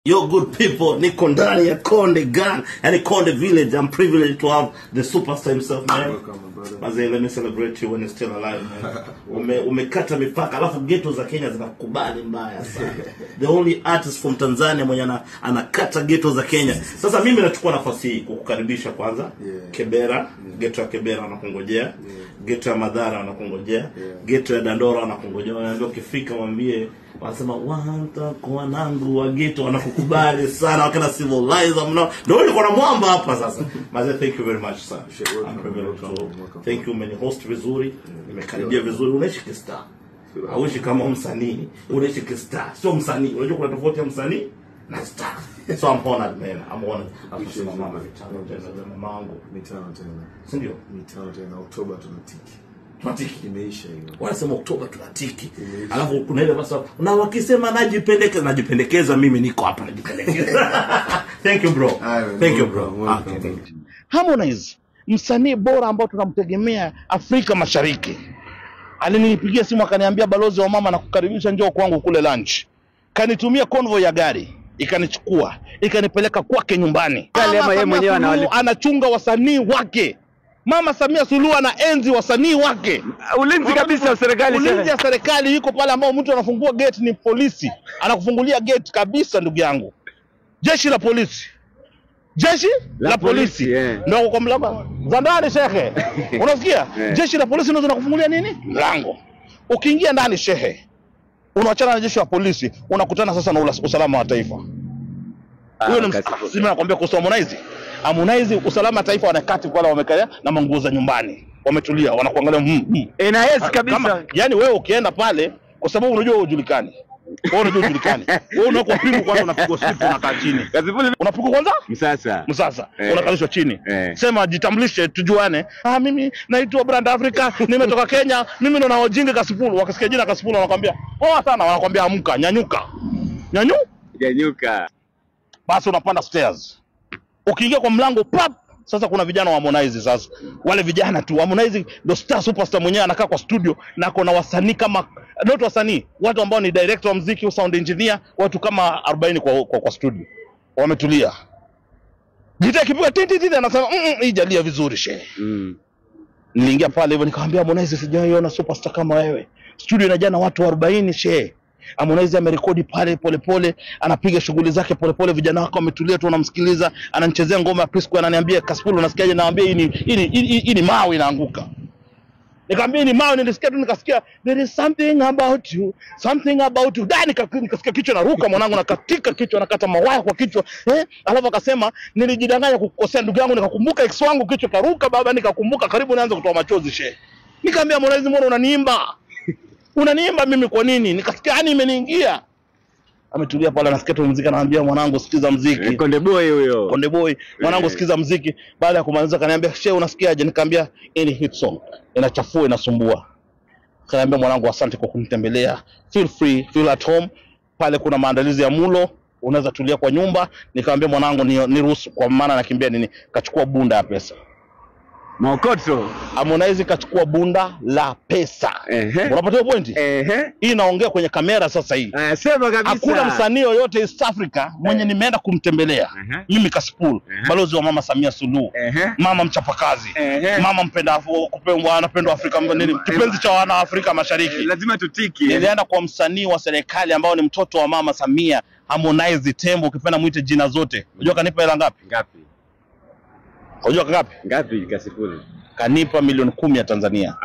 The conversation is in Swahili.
Yo, good people, niko ndani ya Konde Gang, and Konde Village. I'm privileged to have the superstar himself, man. Welcome, brother. Mazee, let me celebrate you when you're still alive, man. Umekata mipaka, alafu ghetto za Kenya zinakubali mbaya sana. The only artist from Tanzania mwenye anakata ghetto za Kenya. Sasa mimi nachukua nafasi hii kukukaribisha kwanza. Kebera, ghetto ya Kebera wanakungojea. Ghetto ya Madhara wanakungojea. Ghetto ya Dandora wanakungojea. Wanaambia ukifika mwambie wanasema wanta kwa nangu wa ghetto wanakukubali sana, wakana civilize mno. Ndio nilikuwa na mwamba hapa sasa. Mazee, thank you very much, sir. Thank you, many host vizuri. Nimekaribia vizuri. Unaishi kistar. Hauishi kama msanii. Unaishi kistar. Sio msanii. Unajua kuna tofauti ya msanii na star. So I'm honored, man. I'm honored. Afisa mama mitano tena mamangu. Mitano tena. Si ndio? Mitano tena, Oktoba tunatiki. Tunatiki Imeisha hiyo. Wanasema Oktoba tunatiki. Alafu kuna ile basi na wakisema najipendekeza mimi niko hapa najipendekeza. Thank you, bro. Thank you, bro. Harmonize, msanii bora ambao tunamtegemea Afrika Mashariki. Alinipigia simu akaniambia balozi wa mama na kukaribisha njoo kwangu kule lunch. Kanitumia convoy ya gari, ikanichukua, ikanipeleka kwake nyumbani. Yeye mwenyewe anachunga wasanii wake. Mama Samia Suluhu anaenzi wasanii wake. Ulinzi kabisa wa serikali. Ulinzi ya serikali yuko pale ambao mtu anafungua gate ni polisi. Anakufungulia gate kabisa, ndugu yangu. Jeshi la polisi. Jeshi la polisi. Ndio kwa mlango. Zandani shehe. Unasikia? Jeshi la polisi ndio zinakufungulia nini? Mlango. Ukiingia ndani shehe, unaachana na jeshi la polisi, unakutana sasa na usalama wa taifa. Huyo ni mimi nakwambia kuhusu Harmonize. Harmonize, usalama wa taifa wanakati pale wamekaa na manguo za nyumbani. Wametulia, wanakuangalia na yes kabisa. Yaani wewe ukienda pale kwa sababu unajua hujulikani. Wewe unajua hujulikani. Wewe unakuwa pigo kwanza, unapigwa siku unakaa chini. Unapigwa kwanza? Msasa. Unakalishwa chini. Sema jitambulishe tujuane. Mimi naitwa Brand Africa, nimetoka Kenya, mimi ndo naojinga Kasipulu. Wakasikia jina Kasipulu wanakuambia, "Poa sana." Wanakuambia amka, nyanyuka. Nyanyuka. Basi unapanda stairs. Ukiingia kwa mlango pap, sasa kuna vijana wa Harmonize sasa. Wale vijana tu Harmonize ndo superstar mwenyewe anakaa kwa studio na kuna wasanii kama not wasanii, watu ambao ni director wa muziki, sound engineer, watu kama 40 kwa studio. Wametulia. Gita kipiga titi anasema hii jalia vizuri shehe. Niliingia pale hivyo nikamwambia Harmonize, sijaiona superstar kama wewe. Studio inajaa na watu 40 shehe. Harmonize amerekodi pale pole, anapiga shughuli zake pole, vijana wako wametulia tu wanamsikiliza, ananichezea ngoma ya Prisco, ananiambia Kasipulu unasikiaje? Naambia hii ni mawe inaanguka. Nikamwambia ni mawe, nilisikia tu nikasikia there is something about you. Dani nikasikia kichwa naruka, mwanangu nakatika kichwa, nakata mawaya kwa kichwa. Alafu akasema nilijidanganya kukosea ndugu yangu, nikakumbuka ex wangu kichwa karuka baba, nikakumbuka karibu naanza kutoa machozi shehe. Nikamwambia Harmonize, mbona unaniimba? Unaniimba mimi kwa nini? Nikasikia yani imeniingia. Ametulia pale anasikia tu muziki, ananiambia mwanangu sikiza muziki. Konde boy huyo. Konde boy, mwanangu sikiza muziki. Baada ya kumaliza kaniambia, "Shehe unasikiaje?" Nikamwambia, "Any hit song inachafua inasumbua." Kaniambia, "Mwanangu asante kwa kunitembelea. Feel free, feel at home. Pale kuna maandalizi ya mulo, unaweza tulia kwa nyumba." Nikamwambia, "Mwanangu niruhusu kwa maana nakimbia nini?" Kachukua bunda ya pesa. Maokoto. Harmonize kachukua bunda la pesa. Unapata pointi? Hii naongea kwenye kamera sasa hii. Sema kabisa. Hakuna msanii yoyote East Africa mwenye nimeenda kumtembelea. Mimi Kasipulu, balozi wa mama Samia Suluhu. Mama mchapakazi. Mama anapendwa Afrika nini? Kipenzi cha wana Afrika Mashariki. Lazima tutiki. Nilienda kwa msanii wa serikali ambao ni mtoto wa mama Samia, Harmonize Tembo, ukipenda muite jina zote. Unajua kanipa hela ngapi? Unajua ngapi? Kasipulu? Kanipa milioni 10 ya Tanzania.